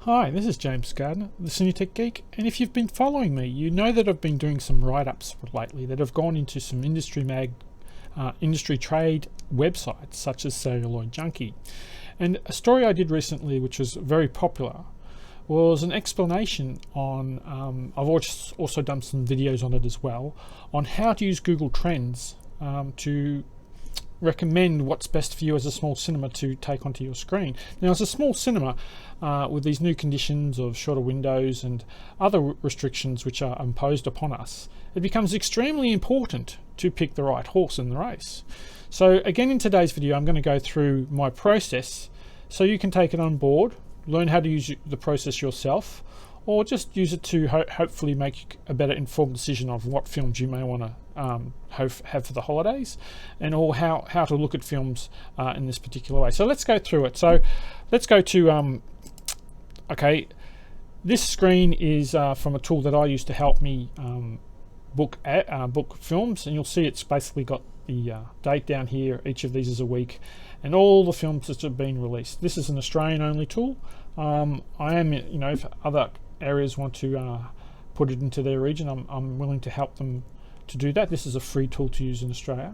Hi, this is James Gardner, the Senior Tech Geek, and if you've been following me, you know that I've been doing some write-ups lately that have gone into some industry trade websites such as Celluloid Junkie. And a story I did recently, which was very popular, was an explanation on, I've also done some videos on it as well, on how to use Google Trends to recommend what's best for you as a small cinema to take onto your screen. Now, as a small cinema, with these new conditions of shorter windows and other restrictions which are imposed upon us, it becomes extremely important to pick the right horse in the race. So again, in today's video, I'm going to go through my process so you can take it on board, learn how to use the process yourself, or just use it to hopefully make a better informed decision of what films you may want to have for the holidays, and or how to look at films in this particular way. So let's go through it. So let's go to okay, this screen is from a tool that I use to help me book films, and you'll see it's basically got the date down here. Each of these is a week, and all the films that have been released. This is an Australian only tool. I am, if other areas want to put it into their region, I'm willing to help them to do that. This is a free tool to use in Australia.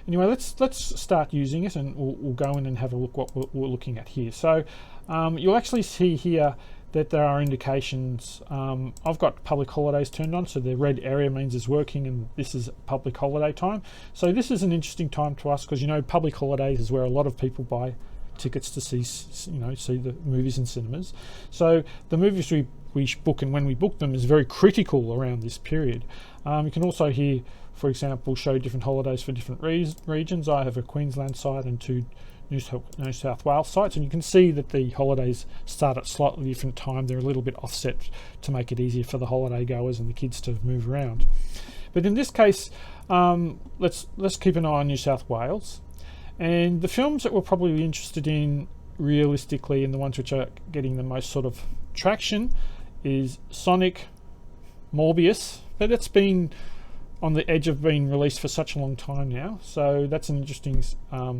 Anyway, let's start using it, and we'll go in and have a look what we're looking at here. So you'll actually see here that there are indications. I've got public holidays turned on, so the red area means it's working, and this is public holiday time. So this is an interesting time to us because public holidays is where a lot of people buy tickets to see the movies in cinemas. So the movies we book, and when we book them, is very critical around this period. You can also here, for example, show different holidays for different regions. I have a Queensland site and two New South Wales sites, and you can see that the holidays start at slightly different time. They're a little bit offset to make it easier for the holiday goers and the kids to move around. But in this case, let's keep an eye on New South Wales. And the films that we're probably interested in realistically, and the ones which are getting the most sort of traction, is Sonic, Morbius, but it's been on the edge of being released for such a long time now, so that's an interesting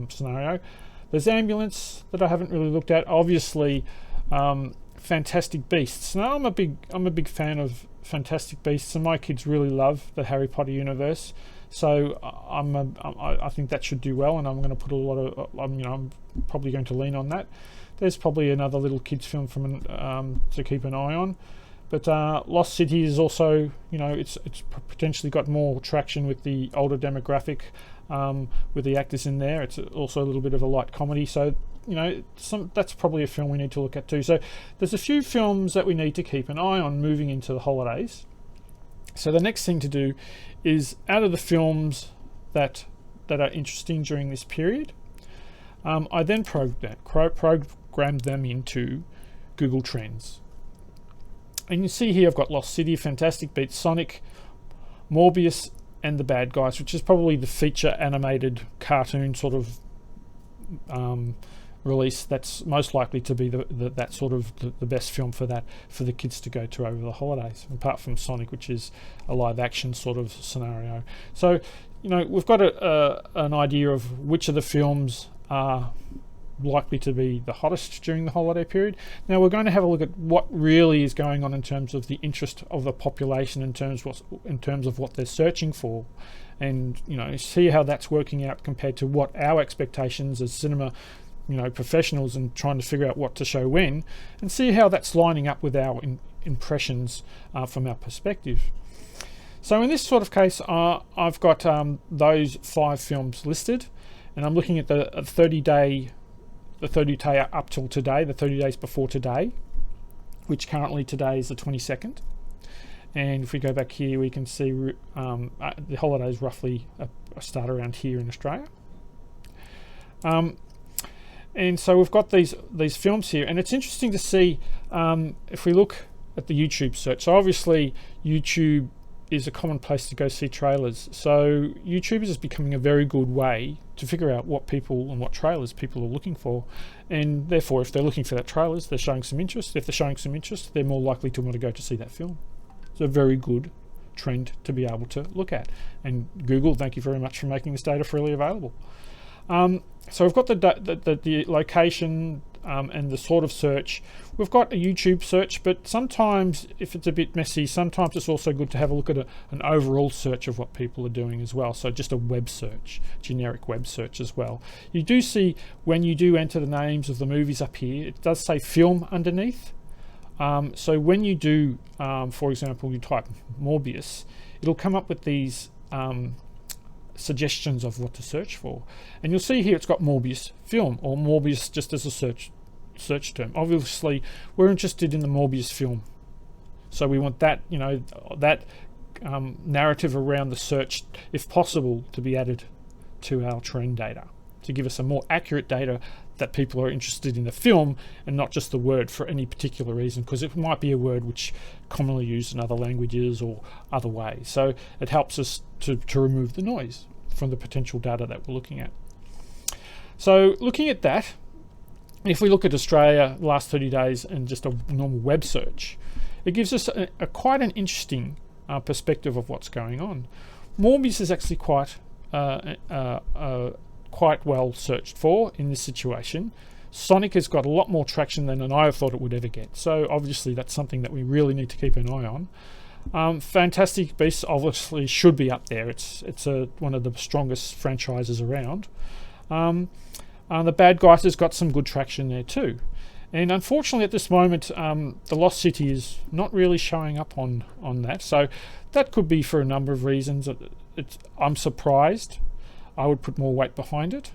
scenario. There's Ambulance that I haven't really looked at. Obviously, Fantastic Beasts. Now, I'm a big fan of Fantastic Beasts, and my kids really love the Harry Potter universe. So I think that should do well, and I'm going to put a lot of I'm probably going to lean on that. There's probably another little kids film to keep an eye on, but Lost City is also it's potentially got more traction with the older demographic, with the actors in there. It's also a little bit of a light comedy, so that's probably a film we need to look at too. So there's a few films that we need to keep an eye on moving into the holidays. So the next thing to do is, out of the films that are interesting during this period, I then programmed them into Google Trends. And you see here I've got Lost City, Fantastic Beasts, Sonic, Morbius, and The Bad Guys, which is probably the feature animated cartoon sort of release that's most likely to be the best film for the kids to go to over the holidays, apart from Sonic, which is a live action sort of scenario. So we've got an idea of which of the films are likely to be the hottest during the holiday period. Now we're going to have a look at what really is going on in terms of the interest of the population, in terms of what they're searching for, and see how that's working out compared to what our expectations as cinema professionals, and trying to figure out what to show when, and see how that's lining up with our impressions from our perspective. So in this sort of case, I've got those 5 films listed, and I'm looking at the 30-day up till today, the 30 days before today, which currently today is the 22nd. And if we go back here, we can see the holidays roughly start around here in Australia. And so we've got these films here, and it's interesting to see if we look at the YouTube search. So obviously YouTube is a common place to go see trailers. So YouTube is becoming a very good way to figure out what people and what trailers people are looking for. And therefore, if they're looking for that trailers, they're showing some interest. If they're showing some interest, they're more likely to want to go to see that film. It's a very good trend to be able to look at. And Google, thank you very much for making this data freely available. So we've got the location, and the sort of search. We've got a YouTube search, but sometimes if it's a bit messy, sometimes it's also good to have a look at an overall search of what people are doing as well. So just a web search, generic web search as well. You do see when you do enter the names of the movies up here, it does say film underneath. So when you do, for example, you type Morbius, it'll come up with these suggestions of what to search for, and you'll see here it's got Morbius film or Morbius just as a search term. Obviously we're interested in the Morbius film, so we want that, you know, that narrative around the search, if possible, to be added to our trend data to give us a more accurate data that people are interested in the film and not just the word for any particular reason, because it might be a word which commonly used in other languages or other ways. So it helps us to remove the noise from the potential data that we're looking at. So looking at that, if we look at Australia the last 30 days and just a normal web search, it gives us a quite an interesting perspective of what's going on. Morbius is actually quite well searched for in this situation. Sonic has got a lot more traction than I thought it would ever get. So obviously that's something that we really need to keep an eye on. Fantastic Beasts obviously should be up there. It's one of the strongest franchises around. The Bad Guys has got some good traction there too. And unfortunately at this moment, the Lost City is not really showing up on that. So that could be for a number of reasons. I'm surprised. I would put more weight behind it.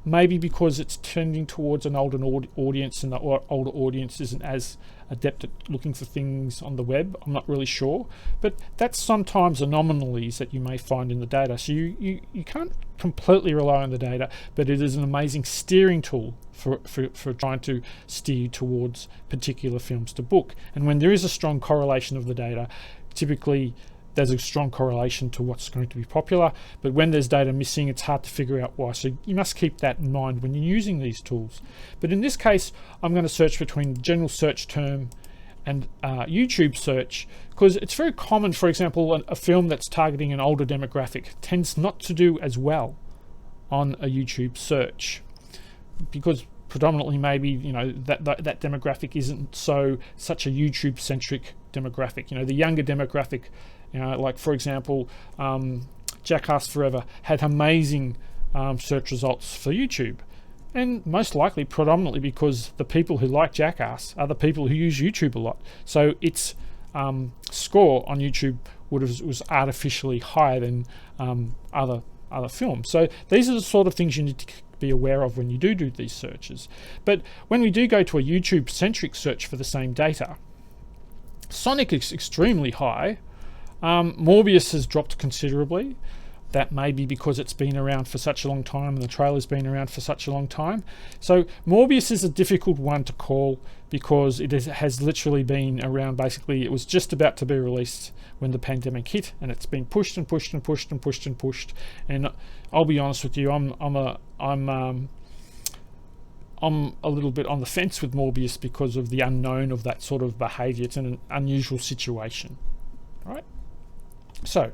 Maybe because it's tending towards an older audience, and the older audience isn't as adept at looking for things on the web. I'm not really sure, but that's sometimes anomalies that you may find in the data. So you can't completely rely on the data, but it is an amazing steering tool for trying to steer you towards particular films to book. And when there is a strong correlation of the data, typically there's a strong correlation to what's going to be popular, but when there's data missing, it's hard to figure out why. So you must keep that in mind when you're using these tools. But in this case, I'm going to search between general search term and YouTube search, because it's very common, for example, a film that's targeting an older demographic tends not to do as well on a YouTube search, because predominantly maybe, you know, that demographic isn't such a YouTube centric demographic. You know, the younger demographic, you know, like for example, Jackass Forever had amazing search results for YouTube, and most likely predominantly because the people who like Jackass are the people who use YouTube a lot. So its score on YouTube was artificially higher than other films. So these are the sort of things you need to be aware of when you do these searches. But when we do go to a YouTube centric search for the same data, Sonic is extremely high. Morbius has dropped considerably. That may be because it's been around for such a long time and the trailer's been around for such a long time. So Morbius is a difficult one to call because it has literally been around. Basically, it was just about to be released when the pandemic hit, and it's been pushed and pushed and pushed and pushed and pushed. And I'll be honest with you, I'm a little bit on the fence with Morbius because of the unknown of that sort of behaviour. It's an unusual situation, right? So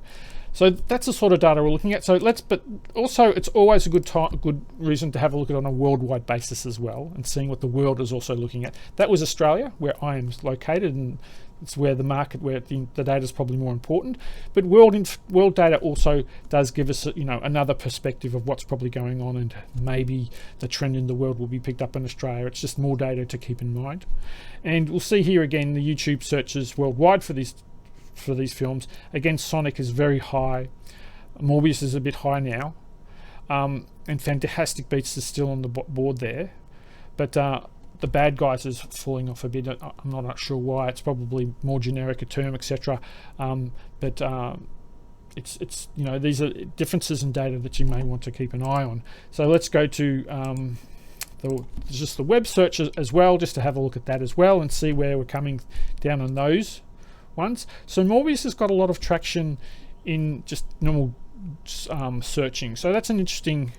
that's the sort of data we're looking at. But also it's always a good reason to have a look at it on a worldwide basis as well, and seeing what the world is also looking at. That was Australia, where I am located, and it's where the market, where the data is probably more important. But world data also does give us, you know, another perspective of what's probably going on, and maybe the trend in the world will be picked up in Australia. It's just more data to keep in mind. And we'll see here again the YouTube searches worldwide for these films. Again, Sonic is very high. Morbius is a bit high now. And Fantastic Beasts is still on the board there. But the Bad Guys is falling off a bit. I'm not sure why. It's probably more generic a term, etc. But it's you know, these are differences in data that you may want to keep an eye on. So let's go to just the web search as well, just to have a look at that as well and see where we're coming down on those ones. So Morbius has got a lot of traction in just normal searching. So that's an interesting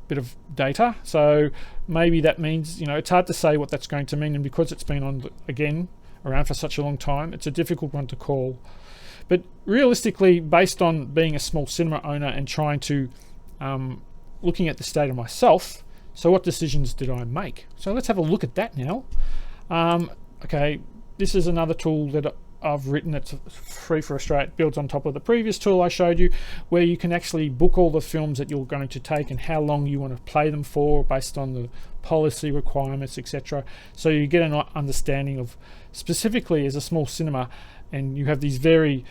bit of data. So maybe that means, you know, it's hard to say what that's going to mean, and because it's been on again around for such a long time, it's a difficult one to call. But realistically, based on being a small cinema owner and trying to looking at this data myself, So what decisions did I make? So let's have a look at that now. Okay, this is another tool that I've written. It's free for Australia. It builds on top of the previous tool I showed you, where you can actually book all the films that you're going to take and how long you want to play them for based on the policy requirements, etc. So you get an understanding of, specifically as a small cinema, and you have these very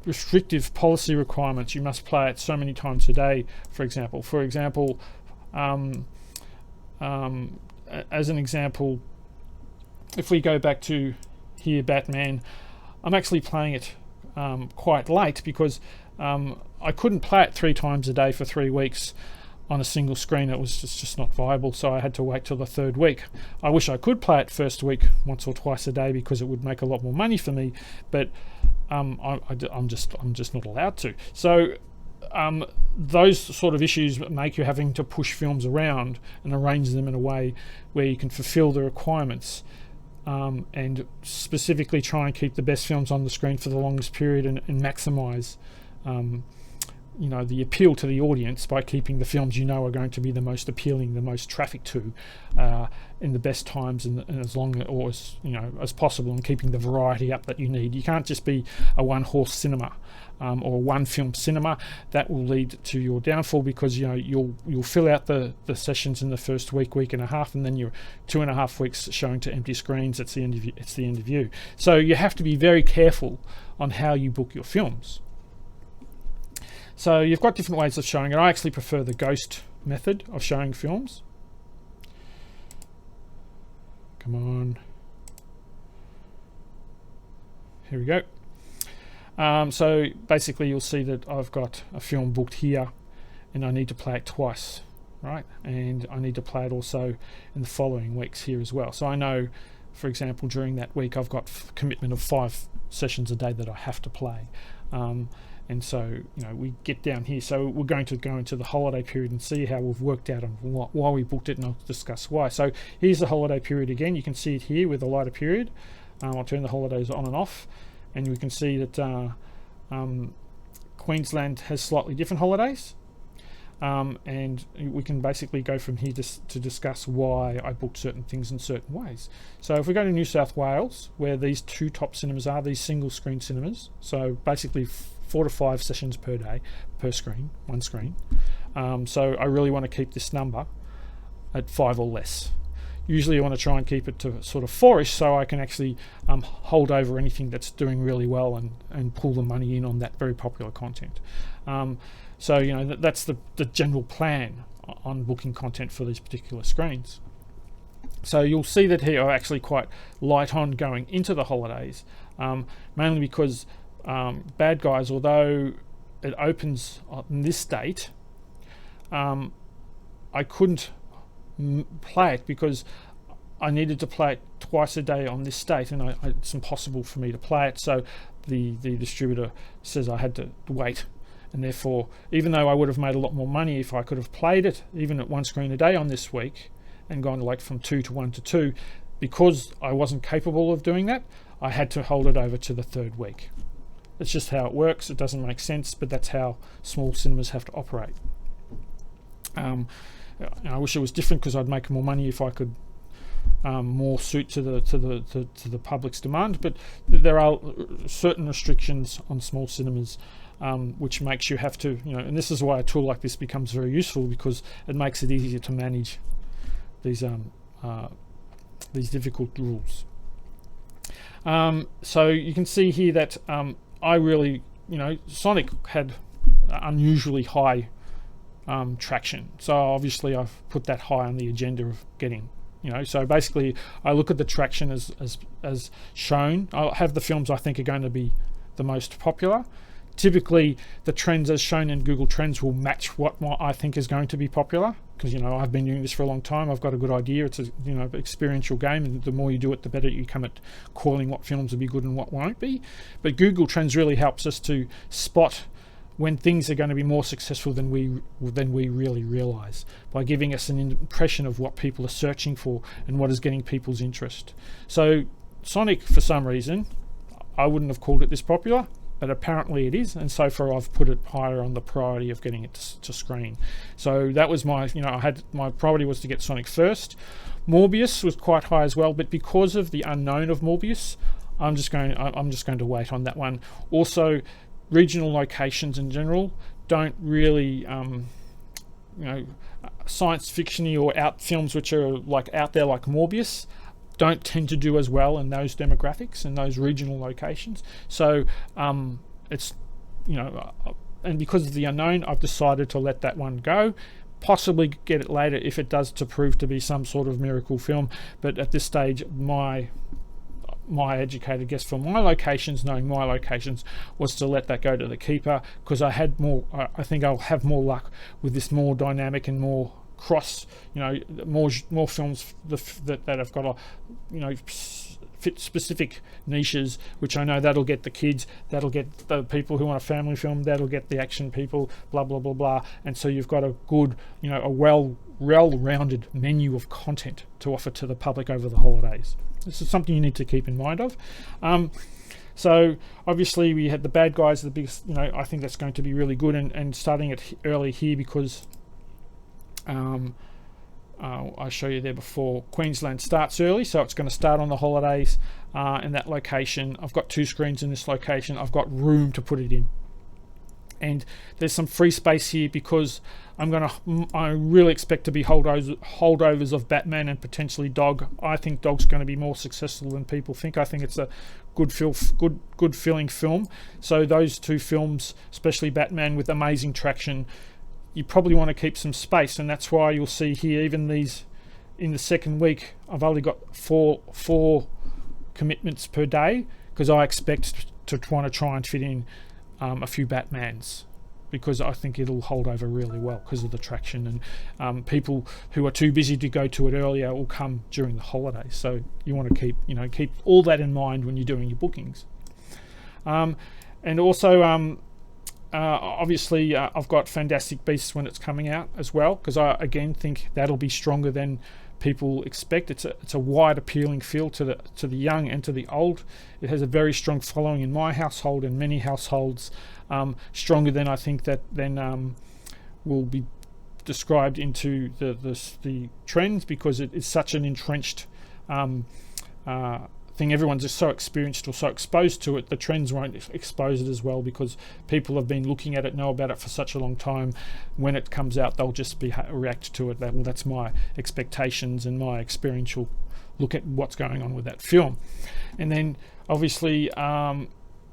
restrictive policy requirements. You must play it so many times a day, for example. As an example, if we go back to here, Batman, I'm actually playing it quite late because I couldn't play it 3 times a day for 3 weeks on a single screen. It was just not viable, so I had to wait till the 3rd week. I wish I could play it first week once or twice a day because it would make a lot more money for me, but I'm just not allowed to. So those sort of issues make you having to push films around and arrange them in a way where you can fulfill the requirements, and specifically try and keep the best films on the screen for the longest period and maximise the appeal to the audience by keeping the films are going to be the most appealing, the most traffic to, in the best times and as long or as possible, and keeping the variety up that you need. You can't just be a one-horse cinema or one-film cinema. That will lead to your downfall because you'll fill out the sessions in the first week and a half, and then you're 2.5 weeks showing to empty screens. It's the end of you. So you have to be very careful on how you book your films. So you've got different ways of showing it. I actually prefer the ghost method of showing films. Come on. Here we go. So basically you'll see that I've got a film booked here and I need to play it twice, right? And I need to play it also in the following weeks here as well. So I know, for example, during that week I've got a commitment of 5 sessions a day that I have to play. And so, we get down here. So we're going to go into the holiday period and see how we've worked out on why we booked it, and I'll discuss why. So here's the holiday period again. You can see it here with the lighter period. I'll turn the holidays on and off, and we can see that Queensland has slightly different holidays. And we can basically go from here to discuss why I booked certain things in certain ways. So if we go to New South Wales, where these 2 top cinemas are, these single screen cinemas, so basically 4 to 5 sessions per day, per screen, one screen. So I really want to keep this number at 5 or less. Usually I want to try and keep it to sort of 4-ish, so I can actually hold over anything that's doing really well and pull the money in on that very popular content. So that's the general plan on booking content for these particular screens. So you'll see that here are actually quite light on going into the holidays, mainly because Bad Guys, although it opens on this date, I couldn't play it because I needed to play it twice a day on this date, and it's impossible for me to play it. So the distributor says I had to wait, and therefore, even though I would have made a lot more money if I could have played it even at 1 screen a day on this week and gone from 2 to 1 to 2, because I wasn't capable of doing that, I had to hold it over to the 3rd week. It's just how it works. It doesn't make sense, but that's how small cinemas have to operate. I wish it was different because I'd make more money if I could more suit to the public's demand. But there are certain restrictions on small cinemas, which makes you have to, and this is why a tool like this becomes very useful, because it makes it easier to manage these difficult rules. So you can see here that I really, Sonic had unusually high traction. So obviously I've put that high on the agenda of getting, so basically I look at the traction as shown. I'll have the films I think are going to be the most popular. Typically the trends as shown in Google Trends will match what I think is going to be popular, because I've been doing this for a long time. I've got a good idea. It's a experiential game, and the more you do it, the better you come at calling what films will be good and what won't be. But Google Trends really helps us to spot when things are going to be more successful than we really realize, by giving us an impression of what people are searching for and what is getting people's interest. So Sonic, for some reason, I wouldn't have called it this popular. but apparently it is, and so far I've put it higher on the priority of getting it to screen. So that was my, my priority was to get Sonic first. Morbius was quite high as well, but because of the unknown of Morbius, I'm just going to wait on that one. Also, regional locations in general don't really, science fictiony or out films which are like out there like Morbius don't tend to do as well in those demographics and those regional locations. So it's, and because of the unknown, I've decided to let that one go. Possibly get it later if it does to prove to be some sort of miracle film. But at this stage, my educated guess for my locations, knowing my locations, was to let that go to the keeper, because I think I'll have more luck with this more dynamic and more cross, more films that have got a, fit specific niches, which I know that'll get the kids, that'll get the people who want a family film, that'll get the action people, blah blah blah blah. And so you've got a good, a well-rounded menu of content to offer to the public over the holidays. This is something you need to keep in mind of. So obviously we had the bad guys, the biggest, I think that's going to be really good, and starting it early here because I show you there before, Queensland starts early, so it's going to start on the holidays in that location. I've got 2 screens in this location. I've got room to put it in, and there's some free space here because I really expect to be holdovers of Batman and potentially Dog. I think Dog's going to be more successful than people think. I think it's a good feeling film. So those 2 films, especially Batman, with amazing traction, you probably want to keep some space, and that's why you'll see here, even these in the second week, I've only got four commitments per day, because I expect to want to try and fit in a few Batmans, because I think it'll hold over really well because of the traction, and people who are too busy to go to it earlier will come during the holidays. So you want to keep all that in mind when you're doing your bookings. And also obviously I've got Fantastic Beasts when it's coming out as well, because I again think that'll be stronger than people expect. It's a wide appealing feel to the young and to the old. It has a very strong following in my household and many households, stronger than I think that then will be described into the trends, because it is such an entrenched thing. Everyone's just so experienced or so exposed to it, the trends won't expose it as well, because people have been looking at it, know about it for such a long time. When it comes out, they'll just react to it. That's my expectations and my experiential look at what's going on with that film. And then obviously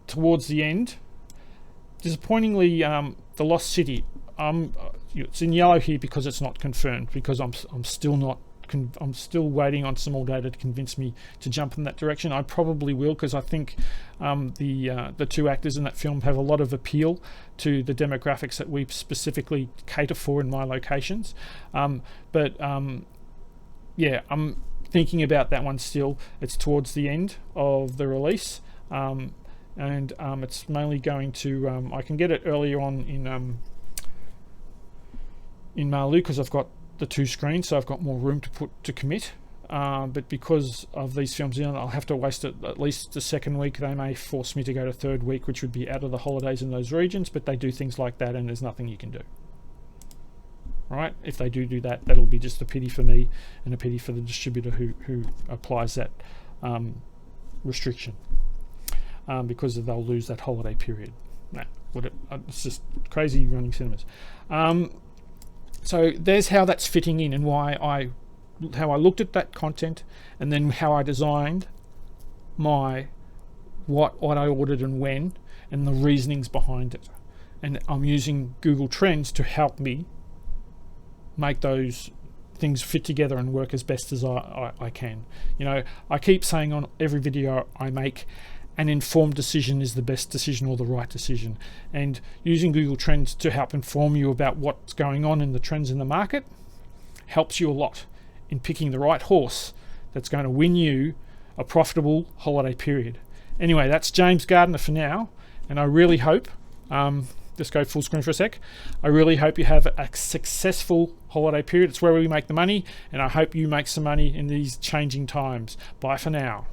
towards the end, disappointingly, The Lost City, it's in yellow here because it's not confirmed, because I'm still waiting on some more data to convince me to jump in that direction. I probably will, because I think the 2 actors in that film have a lot of appeal to the demographics that we specifically cater for in my locations. But yeah, I'm thinking about that one still. It's towards the end of the release, and it's mainly going to I can get it earlier on in Malu, because I've got the 2 screens, so I've got more room to commit. But because of these films, I'll have to waste at least the second week. They may force me to go to third week, which would be out of the holidays in those regions, but they do things like that, and there's nothing you can do. Right? If they do that, that'll be just a pity for me and a pity for the distributor who applies that restriction, because they'll lose that holiday period. It's just crazy running cinemas. So there's how that's fitting in, and how I looked at that content, and then how I designed my what I ordered and when, and the reasonings behind it. And I'm using Google Trends to help me make those things fit together and work as best as I can. I keep saying on every video I make, an informed decision is the best decision, or the right decision. And using Google Trends to help inform you about what's going on in the trends in the market helps you a lot in picking the right horse that's going to win you a profitable holiday period. Anyway, that's James Gardner for now, and I really hope, just go full screen for a sec, I really hope you have a successful holiday period. It's where we make the money, and I hope you make some money in these changing times. Bye for now.